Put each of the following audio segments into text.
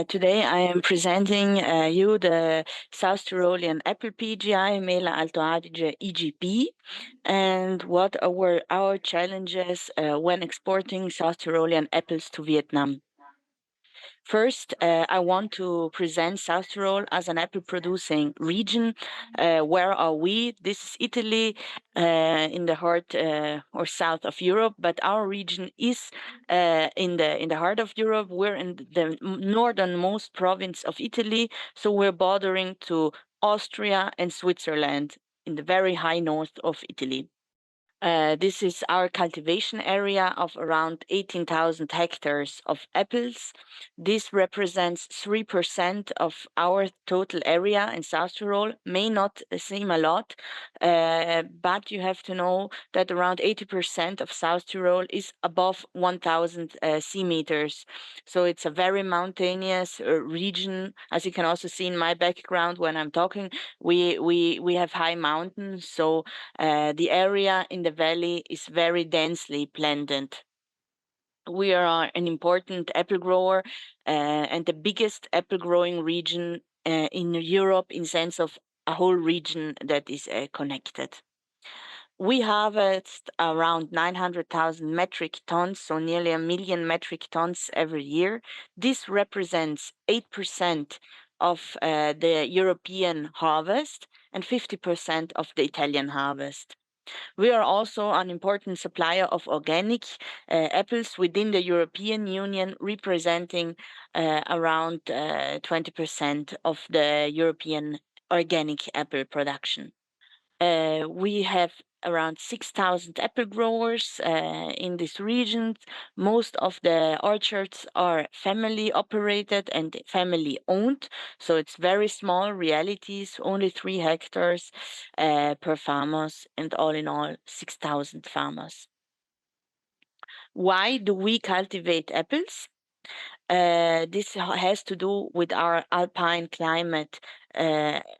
Today I am presenting you the South Tyrolean Apple PGI Mela Alto Adige EGP and what were our challenges when exporting South Tyrolean apples to Vietnam. First, I want to present South Tyrol as an apple producing region. Where are we? This is Italy in the heart or south of Europe, but our region is in the heart of Europe. We're in the northernmost province of Italy, so we're bordering to Austria and Switzerland in the very high north of Italy. This is our cultivation area of around 18,000 hectares of apples. This represents 3% of our total area in South Tyrol. May not seem a lot, but you have to know that around 80% of South Tyrol is above 1,000 sea meters. So it's a very mountainous region. As you can also see in my background when I'm talking, we have high mountains. So the area in the valley is very densely planted. We are an important apple grower and the biggest apple growing region in Europe in sense of a whole region that is connected. We harvest around 900,000 metric tons, so nearly 1 million metric tons every year. This represents 8% of the European harvest and 50% of the Italian harvest. We are also an important supplier of organic apples within the European Union, representing around 20% of the European organic apple production. We have around 6,000 apple growers in this region. Most of the orchards are family operated and family owned, so it's very small realities, only 3 hectares per farmers, and all in all 6,000 farmers. Why do we cultivate apples? This has to do with our alpine climate,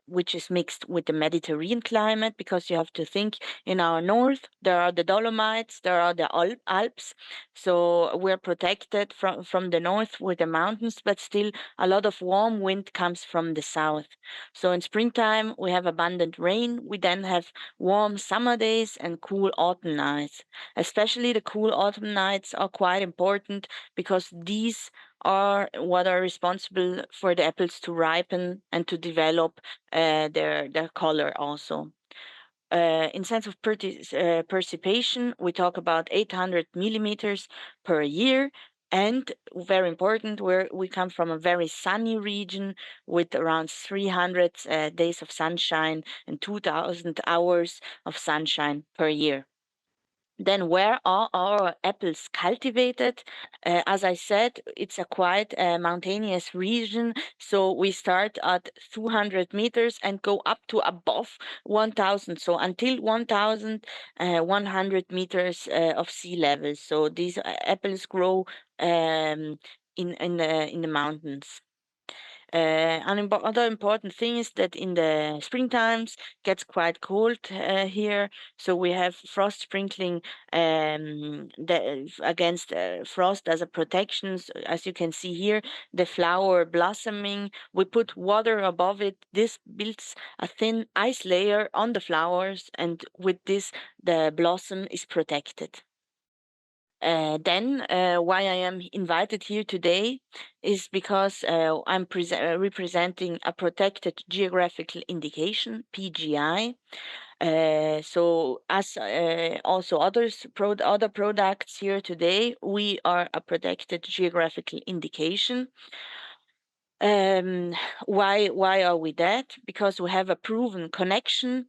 which is mixed with the Mediterranean climate, because you have to think in our north, there are the Dolomites, there are the Alps. So we're protected from the north with the mountains, but still a lot of warm wind comes from the south. So in springtime, we have abundant rain. We then have warm summer days and cool autumn nights. Especially the cool autumn nights are quite important because these are what are responsible for the apples to ripen and to develop their color also. In sense of precipitation, we talk about 800 millimeters per year. And very important, we come from a very sunny region with around 300 days of sunshine and 2,000 hours of sunshine per year. Then where are our apples cultivated? As I said, it's a quite mountainous region. So we start at 200 meters and go up to above 1,000. So until 1,100 meters of sea level. So these apples grow in the mountains. Other important thing is that in the spring times gets quite cold here, so we have frost sprinkling against frost as a protection. So as you can see here, the flower blossoming, we put water above it. This builds a thin ice layer on the flowers, and with this, the blossom is protected. Then, why I am invited here today is because I'm representing a protected geographical indication, PGI. So, as also other products here today, we are a protected geographical indication. Why are we that? Because we have a proven connection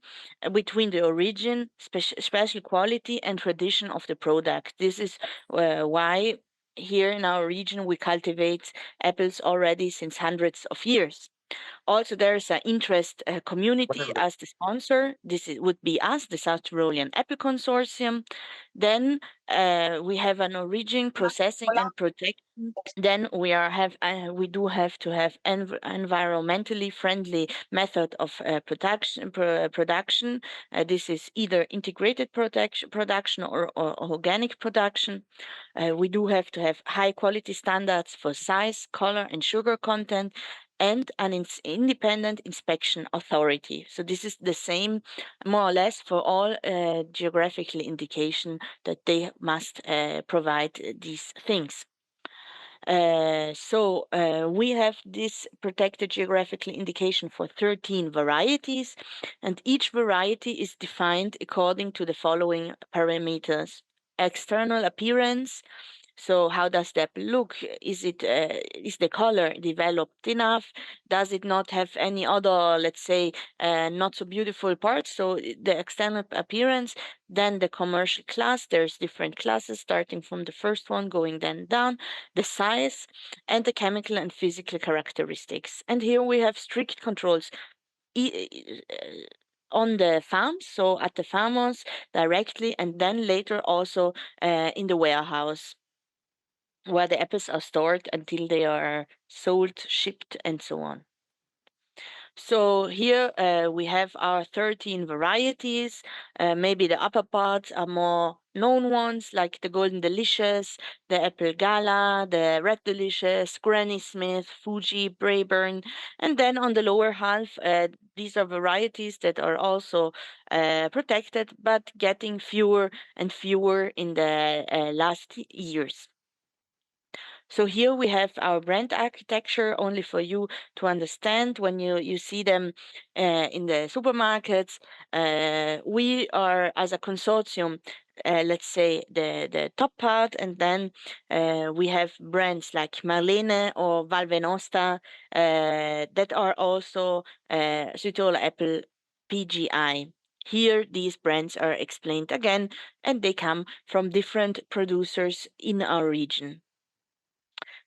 between the origin, special quality, and tradition of the product. This is why here in our region we cultivate apples already since hundreds of years. Also, there's an interest community as the sponsor. Would be us, the South Tyrolean Apple Consortium. Then we have an origin, processing, and protection. Then we do have to have environmentally friendly method of production. This is either integrated production or organic production. We do have to have high quality standards for size, color, and sugar content, and an independent inspection authority. So this is the same, more or less, for all geographical indication that they must provide these things. We have this protected geographical indication for 13 varieties, and each variety is defined according to the following parameters: external appearance. So how does that look? Is the color developed enough? Does it not have any other, let's say, not so beautiful parts? So the external appearance, then the commercial class. There's different classes starting from the first one, going then down. The size and the chemical and physical characteristics. And here we have strict controls on the farms, so at the farmers directly, and then later also in the warehouse where the apples are stored until they are sold, shipped, and so on. So here we have our 13 varieties. Maybe the upper parts are more known ones, like the Golden Delicious, the Apple Gala, the Red Delicious, Granny Smith, Fuji, Braeburn. And then on the lower half, these are varieties that are also protected, but getting fewer and fewer in the last years. So here we have our brand architecture only for you to understand when you see them in the supermarkets. We are, as a consortium, let's say the top part, and then we have brands like Marlene or Valvenosta that are also Südtiroler Apple PGI. Here, these brands are explained again, and they come from different producers in our region.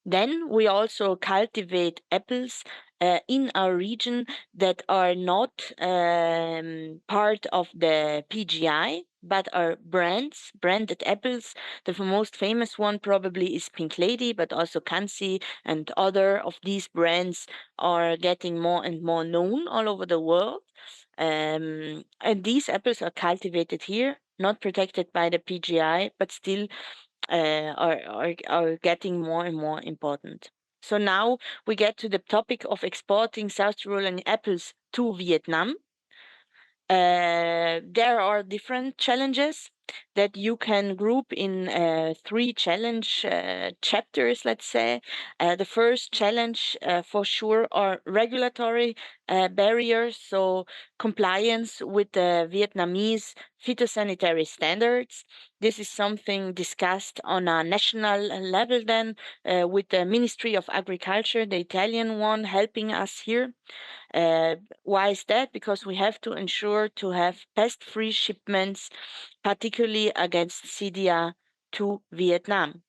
Then we also cultivate apples in our region that are not part of the PGI, but are branded apples. The most famous one probably is Pink Lady, but also Kansi and other of these brands are getting more and more known all over the world. And these apples are cultivated here, not protected by the PGI, but still are getting more and more important. So now we get to the topic of exporting South Tyrolean apples to Vietnam. There are different challenges that you can group in three challenge chapters, let's say. The first challenge for sure are regulatory barriers, so compliance with the Vietnamese phytosanitary standards. This is something discussed on a national level then with the Ministry of Agriculture, the Italian one, helping us here. Why is that? Because we have to ensure to have pest-free shipments, particularly against CDA to Vietnam.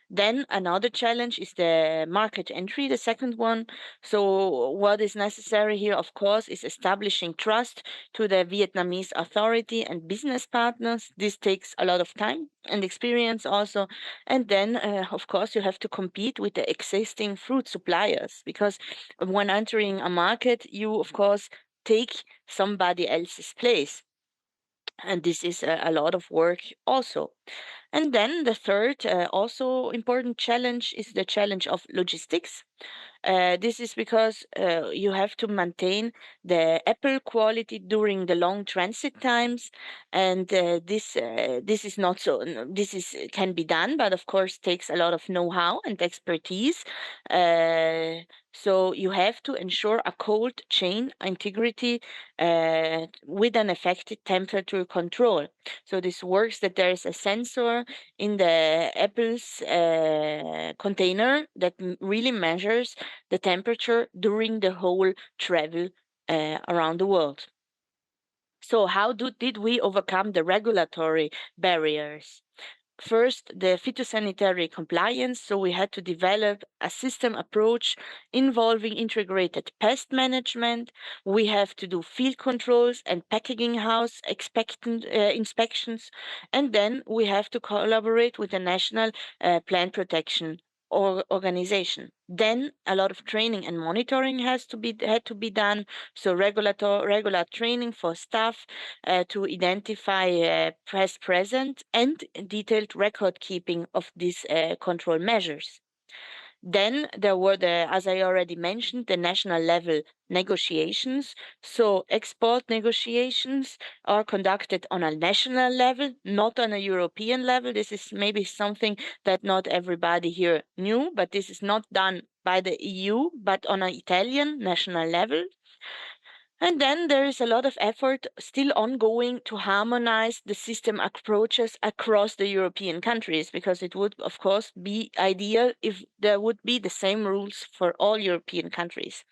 Then another challenge is the market entry, the second one. So what is necessary here, of course, is establishing trust to the Vietnamese authority and business partners. This takes a lot of time and experience also. And then, of course, you have to compete with the existing fruit suppliers because when entering a market, you, of course, take somebody else's place. And this is a lot of work also. And then the third, also important challenge is the challenge of logistics. This is because you have to maintain the apple quality during the long transit times, and this is not so. This is can be done, but of course takes a lot of know-how and expertise. So you have to ensure a cold chain integrity with an effective temperature control. So this works that there is a sensor in the apple's container that really measures the temperature during the whole travel around the world. So how did we overcome the regulatory barriers? first, the phytosanitary compliance. So we had to develop a system approach involving integrated pest management. We have to do field controls and packaging house inspections. And then we have to collaborate with the national plant protection organization. Then a lot of training and monitoring had to be done. So regular training for staff to identify pest present and detailed record keeping of these control measures. Then there were as I already mentioned, the national level negotiations. So export negotiations are conducted on a national level, not on a European level. This is maybe something that not everybody here knew, but this is not done by the EU, but on an Italian national level. And then there is a lot of effort still ongoing to harmonize the system approaches across the European countries, because it would, of course, be ideal if there would be the same rules for all European countries.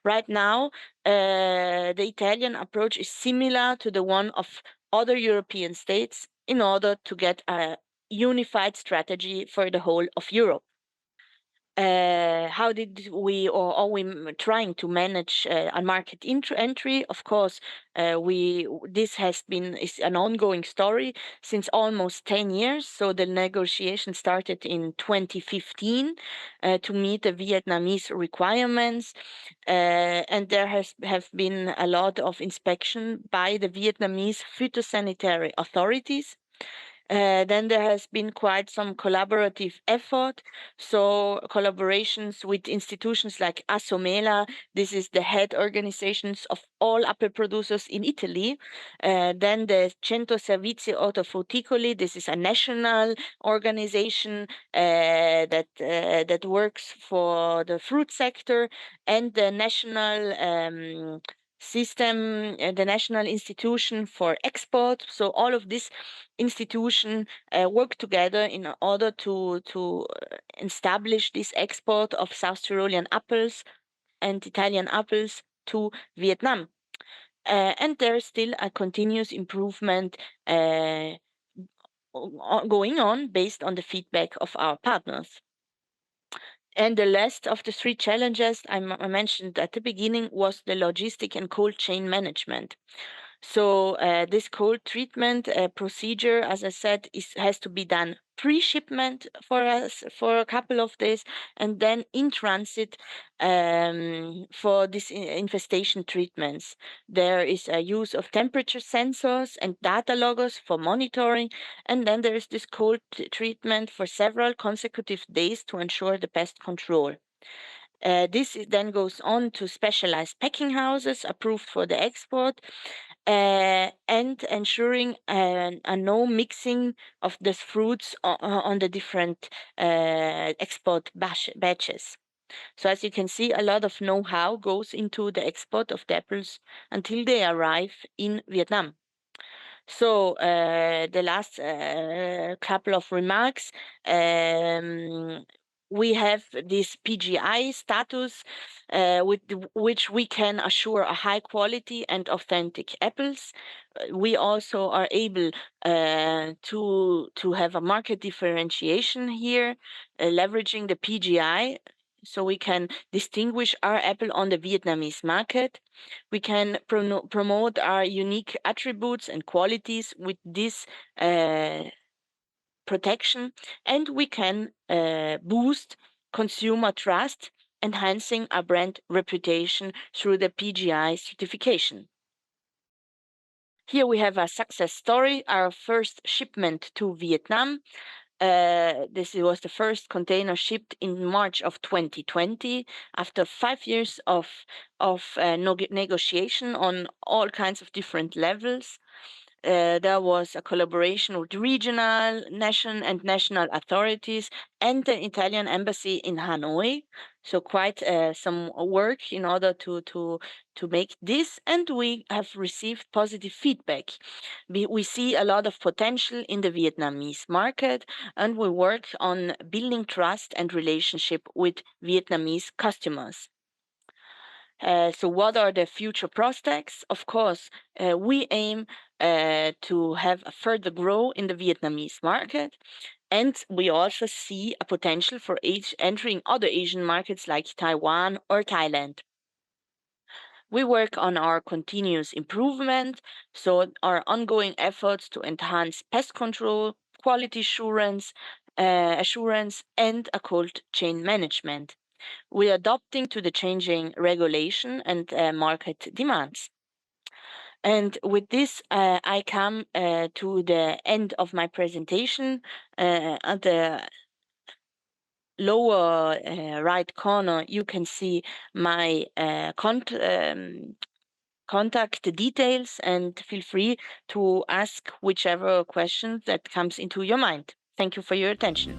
Right now, the Italian approach is similar to the one of other European states in order to get a unified strategy for the whole of Europe. How did we, or are we trying to manage a market entry? Of course, this has been is an ongoing story since almost 10 years. So the negotiation started in 2015 to meet the Vietnamese requirements, and there have been a lot of inspection by the Vietnamese phytosanitary authorities. Then there has been quite some collaborative effort. So collaborations with institutions like Asomela, this is the head organizations of all apple producers in Italy. Then the Centro Servizi Ortofruticoli, this is a national organization that works for the fruit sector, and the national system, the national institution for export. So all of these institutions work together in order to establish this export of South Tyrolean apples and Italian apples to Vietnam. And there's still a continuous improvement going on based on the feedback of our partners. And the last of the three challenges I mentioned at the beginning was the logistic and cold chain management. So this cold treatment procedure, as I said, has to be done pre-shipment for us for a couple of days, and then in transit for these infestation treatments. There is a use of temperature sensors and data loggers for monitoring, and then there is this cold treatment for several consecutive days to ensure the pest control. This then goes on to specialized packing houses approved for the export, and ensuring a no mixing of the fruits on the different export batches. So as you can see, a lot of know-how goes into the export of the apples until they arrive in Vietnam. So the last couple of remarks. We have this PGI status, with which we can assure a high quality and authentic apples. We also are able to have a market differentiation here, leveraging the PGI, so we can distinguish our apple on the Vietnamese market. We can promote our unique attributes and qualities with this protection, and we can boost consumer trust, enhancing our brand reputation through the PGI certification. Here we have a success story, our first shipment to Vietnam. This was the first container shipped in March of 2020 after 5 years of negotiation on all kinds of different levels. There was a collaboration with regional, national authorities and the Italian embassy in Hanoi. So quite some work in order to make this, and we have received positive feedback. We see a lot of potential in the Vietnamese market, and we work on building trust and relationship with Vietnamese customers. So what are the future prospects? Of course, we aim to have a further grow in the Vietnamese market. And we also see a potential for entering other Asian markets like Taiwan or Thailand. We work on our continuous improvement, so our ongoing efforts to enhance pest control, quality assurance, and a cold chain management. We're adapting to the changing regulation and market demands. And with this, I come to the end of my presentation. At the lower right corner, you can see my contact details, and feel free to ask whichever question that comes into your mind. Thank you for your attention.